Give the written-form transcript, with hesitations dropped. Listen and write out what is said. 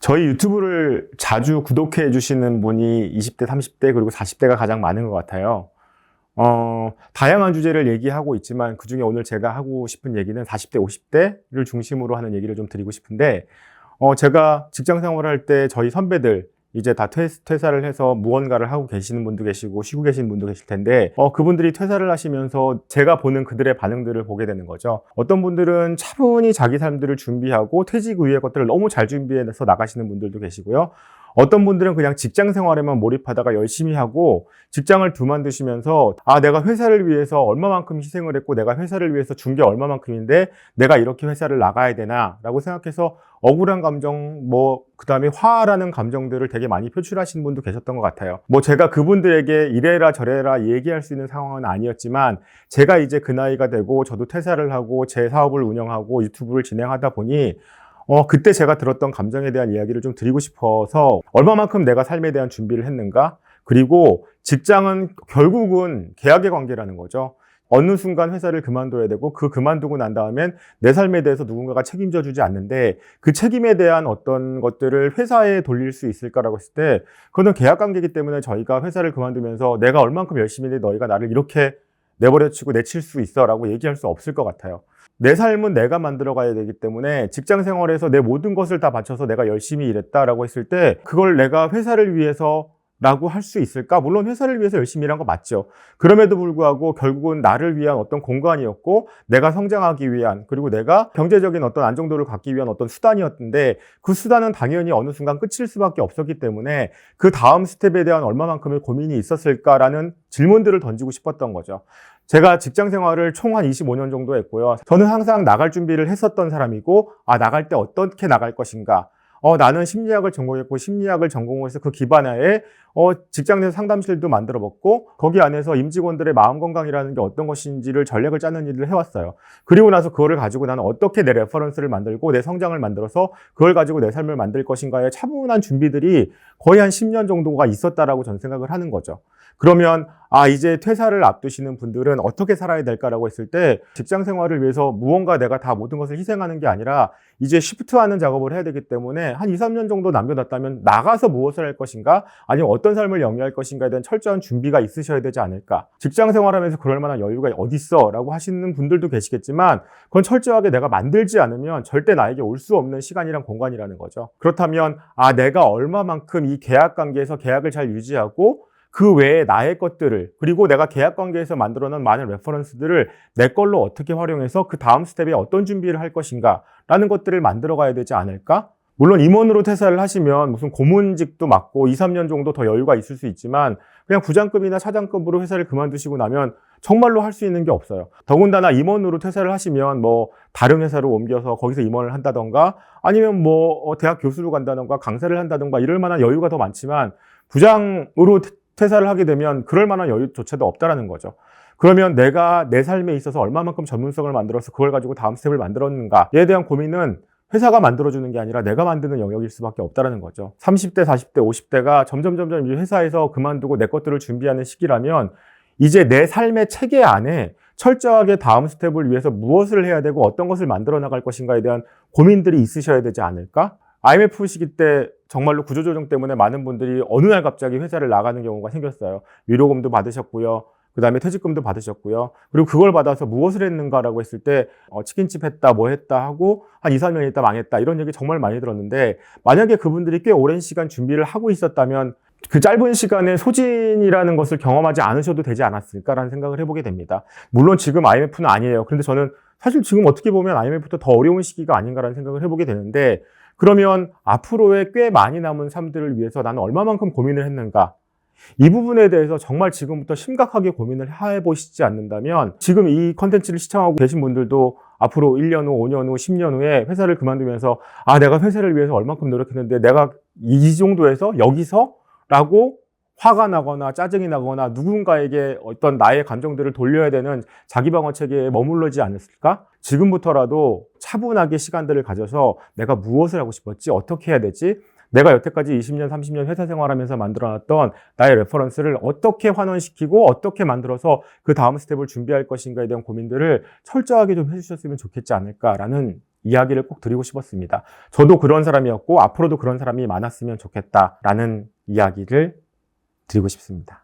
저희 유튜브를 자주 구독해 주시는 분이 20대, 30대, 그리고 40대가 가장 많은 것 같아요. 다양한 주제를 얘기하고 있지만 그중에 오늘 제가 하고 싶은 얘기는 40대, 50대를 중심으로 하는 얘기를 좀 드리고 싶은데, 제가 직장 생활할 때 저희 선배들, 이제 다 퇴사를 해서 무언가를 하고 계시는 분도 계시고 쉬고 계시는 분도 계실 텐데, 그분들이 퇴사를 하시면서 제가 보는 그들의 반응들을 보게 되는 거죠. 어떤 분들은 차분히 자기 삶들을 준비하고 퇴직 이후의 것들을 너무 잘 준비해서 나가시는 분들도 계시고요. 어떤 분들은 그냥 직장 생활에만 몰입하다가 열심히 하고 직장을 그만두시면서 내가 회사를 위해서 얼마만큼 희생을 했고 내가 회사를 위해서 준 게 얼마만큼인데 내가 이렇게 회사를 나가야 되나 라고 생각해서 억울한 감정, 그 다음에 화라는 감정들을 되게 많이 표출하시는 분도 계셨던 것 같아요. 제가 그분들에게 이래라 저래라 얘기할 수 있는 상황은 아니었지만 제가 이제 그 나이가 되고 저도 퇴사를 하고 제 사업을 운영하고 유튜브를 진행하다 보니 그때 제가 들었던 감정에 대한 이야기를 좀 드리고 싶어서 얼마만큼 내가 삶에 대한 준비를 했는가? 그리고 직장은 결국은 계약의 관계라는 거죠. 어느 순간 회사를 그만둬야 되고 그 그만두고 난 다음엔 내 삶에 대해서 누군가가 책임져 주지 않는데 그 책임에 대한 어떤 것들을 회사에 돌릴 수 있을까라고 했을 때 그거는 계약 관계이기 때문에 저희가 회사를 그만두면서 내가 얼만큼 열심히 했는데 너희가 나를 이렇게 내버려치고 내칠 수 있어 라고 얘기할 수 없을 것 같아요. 내 삶은 내가 만들어 가야 되기 때문에 직장 생활에서 내 모든 것을 다 바쳐서 내가 열심히 일했다라고 했을 때 그걸 내가 회사를 위해서 라고 할 수 있을까? 물론 회사를 위해서 열심히 일한 거 맞죠. 그럼에도 불구하고 결국은 나를 위한 어떤 공간이었고 내가 성장하기 위한 그리고 내가 경제적인 어떤 안정도를 갖기 위한 어떤 수단이었는데 그 수단은 당연히 어느 순간 끝일 수밖에 없었기 때문에 그 다음 스텝에 대한 얼마만큼의 고민이 있었을까라는 질문들을 던지고 싶었던 거죠. 제가 직장 생활을 총 한 25년 정도 했고요. 저는 항상 나갈 준비를 했었던 사람이고 나갈 때 어떻게 나갈 것인가. 나는 심리학을 전공했고 심리학을 전공해서 그 기반하에 직장 내 상담실도 만들어 봤고 거기 안에서 임직원들의 마음 건강이라는 게 어떤 것인지를 전략을 짜는 일을 해왔어요. 그리고 나서 그거를 가지고 나는 어떻게 내 레퍼런스를 만들고 내 성장을 만들어서 그걸 가지고 내 삶을 만들 것인가에 차분한 준비들이 거의 한 10년 정도가 있었다라고 저는 생각을 하는 거죠. 그러면 이제 퇴사를 앞두시는 분들은 어떻게 살아야 될까라고 했을 때 직장 생활을 위해서 무언가 내가 다 모든 것을 희생하는 게 아니라 이제 시프트하는 작업을 해야 되기 때문에 한 2, 3년 정도 남겨놨다면 나가서 무엇을 할 것인가 아니면 어떤 삶을 영위할 것인가에 대한 철저한 준비가 있으셔야 되지 않을까. 직장 생활하면서 그럴 만한 여유가 어딨어 라고 하시는 분들도 계시겠지만 그건 철저하게 내가 만들지 않으면 절대 나에게 올 수 없는 시간이란 공간이라는 거죠. 그렇다면 내가 얼마만큼 이 계약 관계에서 계약을 잘 유지하고 그 외에 나의 것들을 그리고 내가 계약 관계에서 만들어놓은 많은 레퍼런스들을 내 걸로 어떻게 활용해서 그 다음 스텝에 어떤 준비를 할 것인가 라는 것들을 만들어 가야 되지 않을까? 물론 임원으로 퇴사를 하시면 무슨 고문직도 맡고 2, 3년 정도 더 여유가 있을 수 있지만 그냥 부장급이나 차장급으로 회사를 그만두시고 나면 정말로 할 수 있는 게 없어요. 더군다나 임원으로 퇴사를 하시면 다른 회사로 옮겨서 거기서 임원을 한다던가 아니면 대학 교수로 간다던가 강사를 한다던가 이럴 만한 여유가 더 많지만 부장으로 퇴사를 하게 되면 그럴 만한 여유조차도 없다라는 거죠. 그러면 내가 내 삶에 있어서 얼마만큼 전문성을 만들어서 그걸 가지고 다음 스텝을 만들었는가에 대한 고민은 회사가 만들어주는 게 아니라 내가 만드는 영역일 수밖에 없다라는 거죠. 30대, 40대, 50대가 점점 이 회사에서 그만두고 내 것들을 준비하는 시기라면 이제 내 삶의 체계 안에 철저하게 다음 스텝을 위해서 무엇을 해야 되고 어떤 것을 만들어 나갈 것인가에 대한 고민들이 있으셔야 되지 않을까? IMF 시기 때 정말로 구조조정 때문에 많은 분들이 어느 날 갑자기 회사를 나가는 경우가 생겼어요. 위로금도 받으셨고요. 그 다음에 퇴직금도 받으셨고요. 그리고 그걸 받아서 무엇을 했는가라고 했을 때 치킨집 했다 뭐 했다 하고 한 2, 3년 있다 망했다 이런 얘기 정말 많이 들었는데 만약에 그분들이 꽤 오랜 시간 준비를 하고 있었다면 그 짧은 시간에 소진이라는 것을 경험하지 않으셔도 되지 않았을까라는 생각을 해보게 됩니다. 물론 지금 IMF는 아니에요. 그런데 저는 사실 지금 어떻게 보면 IMF도 더 어려운 시기가 아닌가라는 생각을 해보게 되는데 그러면 앞으로의 꽤 많이 남은 삶들을 위해서 나는 얼마만큼 고민을 했는가? 이 부분에 대해서 정말 지금부터 심각하게 고민을 해보시지 않는다면 지금 이 컨텐츠를 시청하고 계신 분들도 앞으로 1년 후, 5년 후, 10년 후에 회사를 그만두면서 내가 회사를 위해서 얼만큼 노력했는데 내가 이 정도에서 여기서? 라고 화가 나거나 짜증이 나거나 누군가에게 어떤 나의 감정들을 돌려야 되는 자기방어 체계에 머무르지 않았을까? 지금부터라도 차분하게 시간들을 가져서 내가 무엇을 하고 싶었지? 어떻게 해야 되지? 내가 여태까지 20년, 30년 회사 생활하면서 만들어놨던 나의 레퍼런스를 어떻게 환원시키고 어떻게 만들어서 그 다음 스텝을 준비할 것인가에 대한 고민들을 철저하게 좀 해주셨으면 좋겠지 않을까라는 이야기를 꼭 드리고 싶었습니다. 저도 그런 사람이었고 앞으로도 그런 사람이 많았으면 좋겠다라는 이야기를 드리고 싶습니다.